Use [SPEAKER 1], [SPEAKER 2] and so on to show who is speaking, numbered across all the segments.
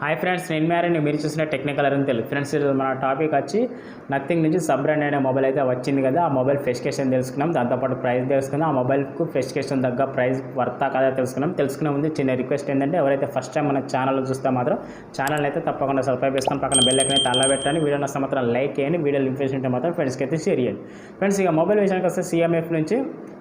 [SPEAKER 1] Hi friends, నేను మ్యారేండి. మీరు చూసిన టెక్నికల్ అని తెలుసు ఫ్రెండ్స్. మన టాపిక్ వచ్చి నథింగ్ నుంచి సబ్ బ్రాండ్ అనే మొబైల్ అయితే వచ్చింది కదా. ఆ మొబైల్ స్పెసిఫికేషన్ తెలుసుకున్నాం, దాంతోపాటు ప్రైస్ తెలుసుకున్నాం. ఆ మొబైల్కు స్పెసిఫికేషన్ తగ్గ ప్రైస్ వర్తా కదా తెలుసుకునే ముందు చిన్న రిక్వెస్ట్ ఏంటంటే, ఎవరైతే ఫస్ట్ టైం మన ఛానల్ చూస్తే మాత్రం ఛానల్ అయితే తప్పకుండా సబ్స్క్రైబ్ చేసుకొని పక్కన బెల్ ఐకాన్ అయితే అలా పెట్టండి. వీడియో నచ్చితే మాత్రం లైక్ చేయండి, వీడియో ఇన్ఫర్మేషన్ ఉంటే మాత్రం ఫ్రెండ్స్కి అయితే షేర్ చేయండి. ఫ్రెండ్స్, ఇక మొబైల్ విషయానికి వస్తే సిఎంఎఫ్ నుంచి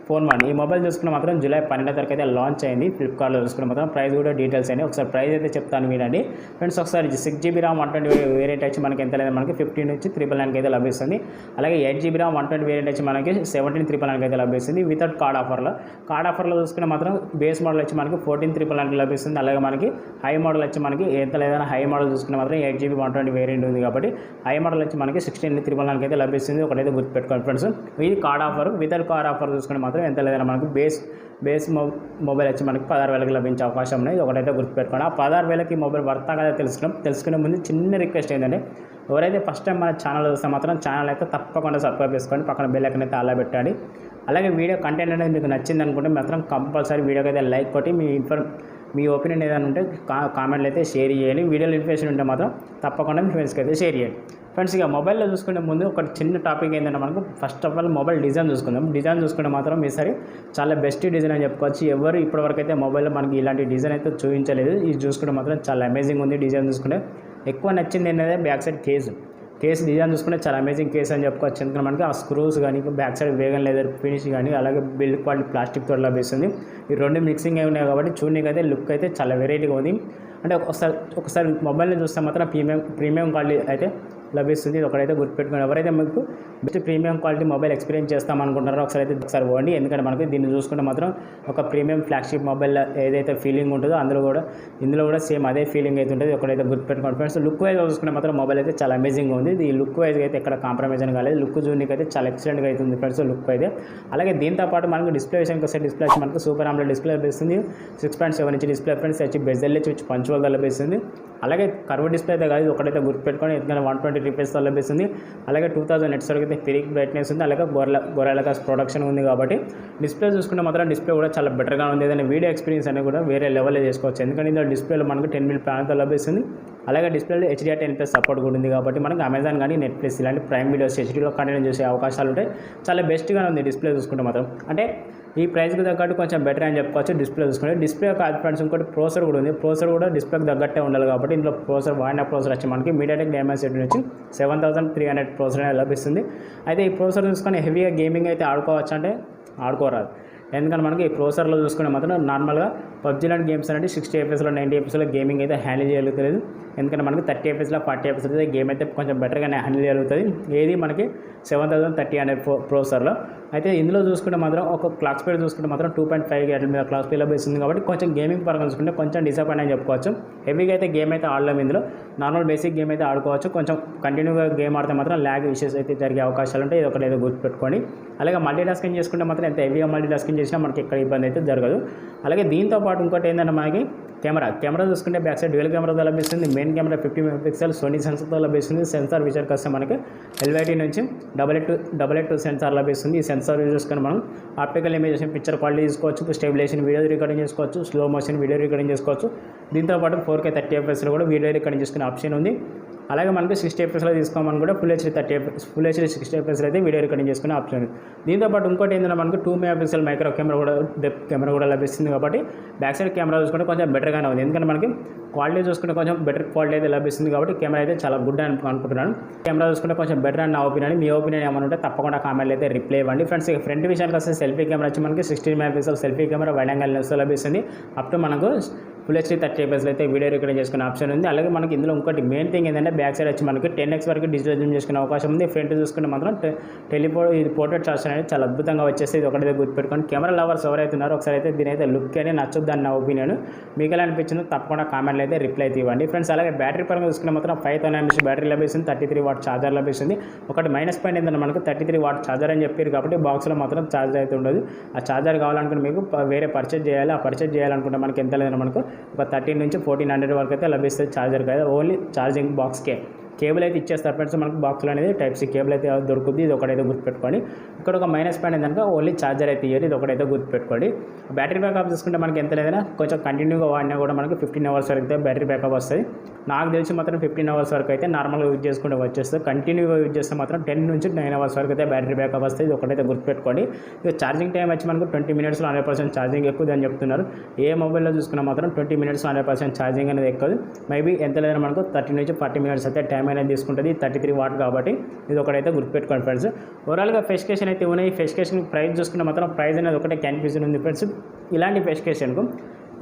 [SPEAKER 1] ఫోన్ వన్ ఈ మొబైల్ చూసుకున్న మాత్రం జూలై 12 తారీఖు అయితే లాంచ్ అయింది. ఫ్లిప్కార్ట్లో చూసుకున్న మాత్రం ప్రైస్ కూడా డీటెయిల్స్ అయినాయి. ఒకసారి ప్రైస్ అయితే చెప్తాను వినండి ఫ్రెండ్స్. ఒకసారి 6GB RAM 120 వేరియంట్ వచ్చి మనకి ఎంత లేదు, మనకి 15 నుంచి 999 అయితే లభిస్తుంది. అలాగే 8GB RAM 120 వేరియంట్ వచ్చి మనకి 17,999 అయితే లభిస్తుంది వితౌట్ కార్డ్ ఆఫర్లో చూసుకున్న మాత్రం బేస్ మోడల్ వచ్చి మనకి 14,999 లభిస్తుంది. అలాగే మనకి హై మోడల్ వచ్చి మనకి ఎంత లేదన్నా హై మోడల్ చూసుకున్న మాత్రం 8GB 120 వేరియంట్ ఉంది కాబట్టి హై మోడల్ వచ్చి మనకి 16,999 అయితే లభిస్తుంది. ఒకటైతే గుర్తుపెట్టుకోండి ఫ్రెండ్స్. ఇది card offer. Without card offer చూసుకుని మాత్రం ఎంత లేదన్నా మనకు బేస్ మొబైల్ వచ్చి మనకి 16,000కి లభించే అవకాశం ఉన్నాయి. ఒకటైతే గుర్తుపెట్టుకోండి. ఆ 16,000కి మొబైల్ వర్తా కదా తెలుసుకునే ముందు చిన్న రిక్వెస్ట్ ఏంటంటే, ఎవరైతే ఫస్ట్ టైం మన ఛానల్ చూస్తే మాత్రం ఛానల్ అయితే తప్పకుండా సబ్స్క్రైబ్ చేసుకోండి, పక్కన బెల్ ఐకాన్ అయితే అలా పెట్టండి. అలాగే వీడియో కంటెంట్ అనేది మీకు నచ్చింది అనుకుంటే మాత్రం కంపల్సరీ వీడియోకి అయితే లైక్ కొట్టి మీ ఒపీనియన్ ఏదైనా ఉంటే కామెంట్లు అయితే షేర్ చేయండి. వీడియోలో ఇన్ఫర్మేషన్ ఉంటే మాత్రం తప్పకుండా మీ ఫ్రెండ్స్కి అయితే షేర్ చేయండి. ఫ్రెండ్స్, ఇక మొబైల్లో చూసుకునే ముందు ఒక చిన్న టాపిక్ ఏంటంటే, మనకు first of all mobile design చూసుకుందాం. డిజైన్ చూసుకుంటే మాత్రం ఈసారి చాలా బెస్ట్ డిజైన్ అని చెప్పుకోవచ్చు. ఎవరు ఇప్పటివరకు అయితే మొబైల్లో మనకి ఇలాంటి డిజైన్ అయితే చూపించలేదు. ఇది చూసుకుంటే మాత్రం చాలా అమేజింగ్ ఉంది. డిజైన్ చూసుకుంటే ఎక్కువ నచ్చింది ఏంటంటే బ్యాక్ సైడ్ కేసు డిజైన్ చూసుకుంటే చాలా అమేజింగ్ కేసు అని చెప్పుకోవచ్చు. ఎందుకంటే మనకి ఆ స్క్రూస్ కానీ back side vegan leather finish కానీ అలాగే బిల్డ్ క్వాలిటీ ప్లాస్టిక్ తోటి లభిస్తుంది. ఈ రెండు మిక్సింగ్ అయి ఉన్నాయి కాబట్టి చూడడానికి అయితే లుక్ అయితే చాలా వెరైటీగా ఉంది. అంటే ఒకసారి మొబైల్ని చూస్తే మాత్రం ప్రీమియం క్వాలిటీ అయితే లభిస్తుంది. ఇది ఒకటైతే గుర్తుపెట్టుకోండి. ఎవరైతే మీకు best premium quality mobile experience చేస్తామనుకుంటారో ఒకసారి పోండి. ఎందుకంటే మనకి దీన్ని చూసుకుంటే మాత్రం ఒక ప్రీమియం ఫ్లాగ్షిప్ మొబైల్ ఏదైతే ఫీలింగ్ ఉంటుందో ఇందులో కూడా సేమ్ అదే ఫీలింగ్ అయితే ఉంటుంది. ఒకటైతే గుర్తుపెట్టుకోండి ఫ్రెండ్స్. లుక్ వైజ్ చూసుకుంటే మాత్రం మొబైల్ అయితే చాలా అమేజింగ్ ఉంది. ఈ లుక్ వైజ్ అయితే ఎక్కడ కాంప్రమైజ్ అని కాలేదు. లుక్ చూడడానికి అయితే చాలా ఎక్సలెంట్గా అవుతుంది ఫ్రెండ్స్ లుక్ అయితే. అలాగే దీంతో పాటు మనకు డిస్ప్లే విషయానికి వస్తే డిస్ప్లే వచ్చి మనకు సూపర్ AMOLED డిస్ప్లే లభిస్తుంది. 6.7 ఇంచ్ డిస్ప్లే ఫ్రెండ్స్ వచ్చి బెజెల్ వచ్చి పంచువల్గా లభిస్తుంది. అలాగే కర్వ్ డిస్ప్లే అయితే కాదు, ఒకటైతే గుర్తుపెట్టుకొని. ఎందుకంటే 120 TPSతో లభిస్తుంది. అలాగే 2000 nits వరకు అయితే పీక్ బ్రైట్నెస్ ఉంది. అలాగే గొర్రెల గ్లాస్ ప్రొడక్షన్ ఉంది కాబట్టి డిస్ప్లే చూసుకుంటే మాత్రం డిస్ప్లే కూడా చాలా బెటర్గా ఉంది. ఏదైనా వీడియో ఎక్స్పీరియన్స్ అనేది కూడా వేరే లెవెల్లో చేసుకోవచ్చు. ఎందుకంటే ఇందులో డిస్ప్లేలో మనకు 10 mm ప్యానల్తో లభిస్తుంది. అలాగే డిస్ప్లేలో HDR10+ సపోర్ట్ కూడా ఉంది కాబట్టి మనకు అమెజాన్ కానీ నెట్ఫ్లిక్స్ ఇలాంటి ప్రైమ్ వీడియోస్ హెచ్డీలో కంటెంట్ చూసే అవకాశాలు ఉంటాయి. చాలా బెస్ట్గా ఉంది డిస్ప్లే చూసుకుంటే మాత్రం. అంటే ఈ ప్రైస్కి తగ్గట్టు కొంచెం బెటర్ అని చెప్పుకోవచ్చు. డిస్ప్లే చూసుకుంటే డిస్ప్లే కాదు ఫ్రెండ్స్, ఇంకోటి ప్రోసెసర్ కూడా ఉంది. ప్రోసెసర్ కూడా డిస్ప్లేకి తగ్గట్టే ఉండాలి కాబట్టి ఇందులో వాడిన ప్రోసెసర్ వచ్చి మనకి MediaTek Dimensity నుంచి 7300 ప్రోసెసర్ అనేది లభిస్తుంది. అయితే ఈ ప్రోసెసర్ చూసుకొని హెవీగా గేమింగ్ అయితే ఆడుకోవచ్చు అంటే ఆడుకోరాదు. ఎందుకంటే మనకి ఈ ప్రోసెసర్లో చూసుకునే మాత్రం నార్మల్గా PUBG లాంటి గేమ్స్ అనేది 60 FPSలో 90 FPSలో గేమింగ్ అయితే హ్యాండిల్ చేయగలుగుతుంది. ఎందుకంటే మనకి 30 FPSలో 40 FPS అయితే గేమ్ అయితే కొంచెం బెటర్గానే హ్యాండిల్ చేయగలుగుతుంది. ఏది మనకి 7300 ప్రోసెసర్లో. అయితే ఇందులో చూసుకుంటే మాత్రం ఒక క్లాక్ స్పీడ్ చూసుకుంటే మాత్రం 2.5 GHz మీద క్లాక్ స్పీడ్ లభిస్తుంది కాబట్టి కొంచెం గేమింగ్ పరంగా చూసుకుంటే కొంచెం డిసప్పాయింట్ అని చెప్పుకోవచ్చు. హెవీగా అయితే గేమ్ అయితే ఆడలేము. ఇందులో నార్మల్ బేసిక్ గేమ్ అయితే ఆడుకోవచ్చు. కొంచెం కంటిన్యూగా గేమ్ ఆడితే మాత్రం ల్యాగ్ ఇష్యూస్ అయితే జరిగే అవకాశాలు ఉంటాయి. ఇది ఒకటి గుర్తుపెట్టుకోండి. అలాగే మల్టీటాస్కింగ్ చేసుకుంటే మాత్రం ఎంత హెవీగా మల్టీటాస్కింగ్ చేసినా మనకి ఎక్కడ ఇబ్బంది అయితే జరగదు. అలాగే దీంతో పాటు ఇంకోటి ఏంటంటే మనకి కెమెరా చూసుకుంటే బ్యాక్ సైడ్ డ్యూయల్ కెమెరాతో లభిస్తుంది. మెయిన్ కెమెరా 50 MP సోనీ సెన్సర్తో లభిస్తుంది. సెన్సార్ విషయానికి వస్తే మనకి LYT నుంచి 882 సెన్సార్ లభిస్తుంది. ఈ సెన్సార్ యూజ్ చేసుకొని మనం ఆప్టికల్ ఇమేజెస్ పిక్చర్ క్వాలిటీ తీసుకోవచ్చు, స్టెబిలైజేషన్ వీడియో రికార్డింగ్ చేసుకోవచ్చు, స్లో మోషన్ వీడియో రికార్డింగ్ చేసుకోవచ్చు. దీంతోపాటు 4K 30 FPSలో కూడా వీడియో రికార్డింగ్ చేసుకునే ఆప్షన్ ఉంది. అలాగే మనకి 60 FPSలో తీసుకోమని కూడా ఫుల్ హెచ్డీ 60 FPSలో అయితే వీడియో రికార్డింగ్ చేసుకునే ఆప్షన్ ఉంది. దీంతోపాటు ఇంకోటి ఏంటంటే మనకు 2 MP మైక్రో కెమెరా కూడా డెప్త్ కెమెరా కూడా లభిస్తుంది కాబట్టి బ్యాక్ సైడ్ కెమెరా చూసుకుంటే కొంచెం బెటర్గానే ఉంది. ఎందుకంటే మనకి క్వాలిటీ చూసుకుంటే కొంచెం బెటర్ క్వాలిటీ అయితే లభిస్తుంది కాబట్టి కెమెరా అయితే చాలా గుడ్ అని అనుకుంటున్నాను. కెమెరా చూసుకుంటే కొంచెం బెటర్ అని నా ఒపీనియన్. మీ ఒపీనియన్ ఏమైనా ఉంటే తప్పకుండా కామెంట్లు అయితే రిప్లై ఇవ్వండి ఫ్రెండ్స్. ఇక ఫ్రంట్ విషయానికి వస్తే సెల్ఫీ కెమెరా వచ్చి మనకి 16 MP selfie camera wide angle లెన్స్తో లభిస్తుంది. అప్ టు మనకు ఫుల్ హెచ్డీ 30 FPSలో అయితే వీడియో రికార్డింగ్ చేసుకునే ఆప్షన్ ఉంది. అలాగే మనకి ఇందులో ఇంకోటి మెయిన్ థింగ్ ఏంటంటే బ్యాక్ సైడ్ వచ్చి మనకి 10x వరకు డిజిటల్ జూమ్ చేసుకునే అవకాశం ఉంది. ఫ్రంట్ చూసుకుంటే మాత్రం ఇది పోర్ట్రేట్ చార్జ్ అనేది చాలా అద్భుతంగా వచ్చేస్తే ఇది ఒకటి గుర్తుపెట్టుకోండి. కెమెరా లవర్స్ ఎవరైతే ఉన్నారో ఒకసారి అయితే దీని అయితే లుక్ అని నచ్చొద్దు అని నా ఒపీనియన్. మీకు ఎలా అనిపించిందో తప్పకుండా కామెంట్లు అయితే రిప్లై ఇవ్వండి ఫ్రెండ్స్. అలాగే బ్యాటరీ పరంగా చూసుకుంటే మాత్రం 5000 mAh బ్యాటరీ లభిస్తుంది. 33 వాట్ ఛార్జర్ లభిస్తుంది. ఒకటి మైనస్ పాయింట్ ఏంటంటే మనకు 33 వాట్ ఛార్జర్ అని చెప్పారు కాబట్టి బాక్స్లో మాత్రం ఛార్జర్ అయితే ఉండదు. ఆ ఛార్జర్ కావాలనుకుంటే మీకు వేరే పర్చేజ్ చేయాలి. ఆ పర్చేజ్ చేయాలనుకుంటే మనకి ఎంత లేదన్నా మనకు ఒక 13 నుంచి 1400 వరకు అయితే లభిస్తుంది ఛార్జర్ కదా, ఓన్లీ ఛార్జింగ్ బాక్స్కే. కేబుల్ అయితే ఇచ్చేస్తారు ఫ్రెండ్స్. మనకు బాక్స్లో అనేది టైప్ సి కేబుల్ అయితే దొరుకుతుంది. ఇది ఒకటైతే గుర్తుపెట్టుకోండి. ఇక్కడ ఒక మైనస్ పాయింట్ ఏంటంటే ఓన్లీ ఛార్జర్ అయితే ఇయ్యారు. ఇది ఒకటైతే గుర్తుపెట్టుకోండి. బ్యాటరీ బ్యాకప్ చూసుకుంటే మనకి ఎంత లేదైనా కొంచెం కంటిన్యూగా వాడినా కూడా మనకి 15 అవర్స్ వరకు అయితే బ్యాటరీ బ్యాకప్ వస్తుంది. నాకు తెలిసి మాత్రం 15 అవర్స్ వరకు అయితే నార్మల్గా యూజ్ చేసుకుంటే వచ్చేస్తుంది. కంటిన్యూగా యూజ్ చేస్తే మాత్రం 10 నుంచి 9 అవర్స్ వరకు అయితే బ్యాటరీ బ్యాకప్ వస్తుంది. ఇది ఒకటైతే గుర్తుపెట్టుకోండి. ఇక ఛార్జింగ్ టైం వచ్చి మనకు 20 మినిట్స్లో 100% ఛార్జింగ్ ఎక్కువ అని చెప్తున్నారు. ఏ మొబైల్లో చూసుకున్నా మాత్రం 20 మినిట్స్లో 100% ఛార్జింగ్ అనేది ఎక్కువ. మేబీ ఎంత లేదన్నా మనకు 30 నుంచి 40 మినిట్స్ అయితే టైం అనేది తీసుకుంటుంది. 33 వాట్ కాబట్టి ఇది ఒకటైతే గుర్తుపెట్టుకోండి ఫ్రెండ్స్. ఓవరాల్గా ఫెసికేషన్ అయితే ఉన్నాయి. ఫెసికేషన్ ప్రైస్ చూసుకుంటే మాత్రం ప్రైస్ అనేది ఒకటే కన్ఫ్యూజన్ ఉంది ఫ్రెండ్స్. ఇలాంటి ఫెసికేషన్కు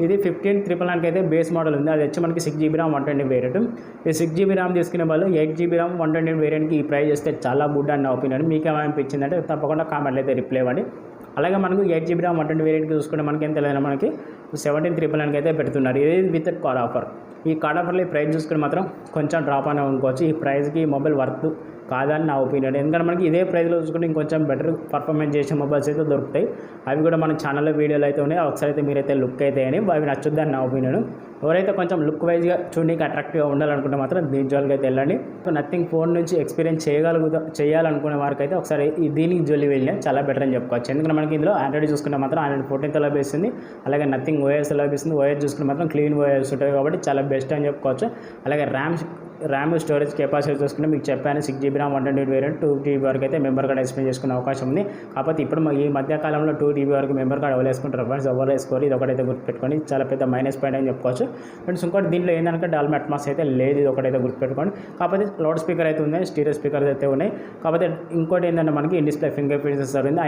[SPEAKER 1] ఇది 15,999 అయితే బేస్ మోడల్ ఉంది. అది వచ్చి మనకి 6 GB ర్యామ్ 120 వేరియంట్. ఈ 6 GB ర్యామ్ తీసుకునే వాళ్ళు 8 GB ర్యామ్ 120 వేరియంట్కి ఈ ప్రైస్ చేస్తే చాలా గుడ్ అని నా ఒపీనియన్. మీకు ఏమనిపించిందంటే తప్పకుండా కామెంట్లు అయితే రిప్లై ఇవ్వండి. అలాగే మనకు 8 GB ర్యామ్ 120 వేరియంట్కి చూసుకుంటే మనకి ఎంత లేదన్నా మనకి 17,999 అయితే పెడుతున్నారు. ఇది విత్ కార్డ్ ఆఫర్. ఈ కార్డ్ ఆఫర్లో ఈ ప్రైస్ చూసుకుని మాత్రం కొంచెం డ్రాప్ అనే అనుకోవచ్చు. ఈ ప్రైస్కి మొబైల్ వర్త్ కాదని నా ఒపీనియన్. ఎందుకంటే మనకి ఇదే ప్రైస్లో చూసుకుంటే ఇంకొంచెం బెటర్ పర్ఫార్మెన్స్ చేసే మొబైల్స్ అయితే దొరుకుతాయి. అవి కూడా మన ఛానల్లో వీడియోలు అయితే ఉన్నాయి. ఒకసారి అయితే మీరైతే లుక్ అయితే అని అవి నచ్చుద్దని నా ఒపీనియన్. ఎవరైతే కొంచెం లుక్ వైజ్గా చూడడానికి అట్రాక్టివ్గా ఉండాలనుకుంటే మాత్రం దీని జోలికి అయితే వెళ్ళండి. సో నథింగ్ ఫోన్ నుంచి ఎక్స్పీరియన్స్ చేయాలనుకునే వారికి అయితే ఒకసారి దీనికి జోలి వెళ్ళినా చాలా బెటర్ అని చెప్పుకోవచ్చు. ఎందుకంటే మనకి ఇందులో ఆండ్రాయిడ్ చూసుకుంటే మాత్రం ఆండ్రాయిడ్ 14తో లభిస్తుంది. అలాగే నథింగ్ ఓఎస్ లభిస్తుంది. ఓఎస్ చూసుకుంటే మాత్రం క్లీన్ ఓఎస్ ఉంటుంది కాబట్టి చాలా బెస్ట్ అని చెప్పుకోవచ్చు. అలాగే ర్యామ్ స్టోరేజ్ కెపాసిటీ చూసుకుంటే మీకు చెప్పాను 6 GB ర్యామ్ 120 వేరియంట్ 2 GB వరకు అయితే మెంబర్ కార్డ్ ఎక్స్ప్లెయిన్ చేసుకునే అవకాశం ఉంది. కాకపోతే ఇప్పుడు ఈ మధ్యకాలంలో 2 GB వరకు మెంబర్ కార్డ్ ఎవరు వేసుకుంటారు ఫ్రెండ్స్, ఎవరు వేసుకోరు. ఇది ఒకటైతే గుర్తుపెట్టుకోండి. చాలా పెద్ద మైనస్ పాయింట్ అని చెప్పుకోవచ్చు ఫ్రెండ్స్. ఇంకోటి దీంట్లో ఏంటంటే డాల్బీ అట్మాస్ అయితే లేదు. ఇది ఒకటైతే గుర్తుపెట్టుకోండి. కాకపోతే లౌడ్ స్పీకర్ అయితే ఉన్నాయి, స్టీరియో స్పీకర్స్ అయితే ఉన్నాయి. కాకపోతే ఇంకోటి ఏంటంటే మనకి in display finger print censor ఉంది.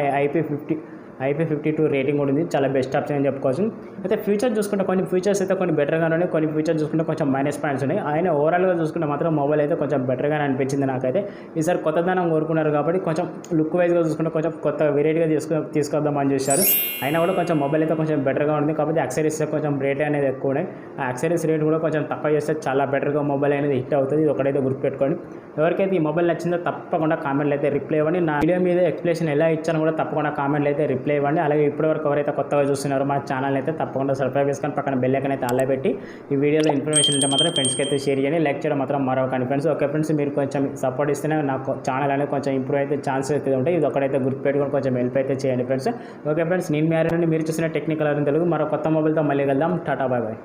[SPEAKER 1] IP52 రేటింగ్ కూడా ఉంది. చాలా బెస్ట్ ఆప్షన్ అని చెప్పుకోవచ్చు. అయితే ఫ్యూచర్ చూసుకుంటే కొన్ని ఫీచర్స్ అయితే కొన్ని బెటర్గానే ఉన్నాయి, కొన్ని ఫీచర్స్ చూసుకుంటే కొంచెం మైనస్ పాయింట్స్ ఉన్నాయి. ఆయన ఓవరాల్గా చూసుకుంటే మాత్రం మొబైల్ అయితే కొంచెం బెటర్గానే అనిపించింది నాకైతే. ఈసారి కొత్తదనం కోరుకున్నారు కాబట్టి కొంచెం లుక్ వైజ్గా చూసుకుంటే కొంచెం కొత్త వెరైటీగా తీసుకొద్దామని చూశారు. అయినా కూడా కొంచెం మొబైల్ అయితే కొంచెం బెటర్గా ఉంది. కాకపోతే యాక్సరీస్ కొంచెం రేట్ అనేది ఎక్కువ ఉన్నాయి. ఆ యాక్సరీస్ రేట్ కూడా కొంచెం తక్కువ చేస్తే చాలా బెటర్గా మొబైల్ అనేది హిట్ అవుతుంది. ఇది ఒకటైతే గుర్తుపెట్టుకోండి. ఎవరికైతే ఈ మొబైల్ నచ్చిందో తప్పకుండా కామెంట్లు అయితే రిప్లై ఇవ్వండి. నా వీడియో మీద ఎక్స్ప్లెనేషన్ ఎలా ఇచ్చానో కూడా తప్పకుండా కామెంట్లు అయితే రిప్లై ఇవ్వండి. అలాగే ఇప్పటివరకు ఎవరైతే కొత్తగా చూస్తున్నారో మా ఛానల్ అయితే తప్పకుండా సబ్స్క్రైబ్ చేసుకొని పక్కన బెల్ ఐకాన్ అయితే అలా పెట్టి ఈ వీడియోలో ఇన్ఫర్మేషన్ ఉంటే మాత్రం ఫ్రెండ్స్కి అయితే షేర్ చేయండి. లైక్ చేయడం మాత్రం మరొకని ఫ్రెండ్స్. ఓకే ఫ్రెండ్స్, మీరు కొంచెం సపోర్ట్ ఇస్తేనే నాకు ఛానల్ అనేది కొంచెం ఇంప్రూవ్ అయితే ఛాన్సెస్ అయితే ఉంటాయి. ఇది ఒకటైతే గుర్తుపెట్టుకొని కొంచెం హెల్ప్ అయితే చేయండి ఫ్రెండ్స్. ఓకే ఫ్రెండ్స్, నేను మీరు చూసిన టెక్నికల్ తెలుగు మరో కొత్త మొబైల్తో మళ్ళీ వెళ్దాం. Tata bye bye.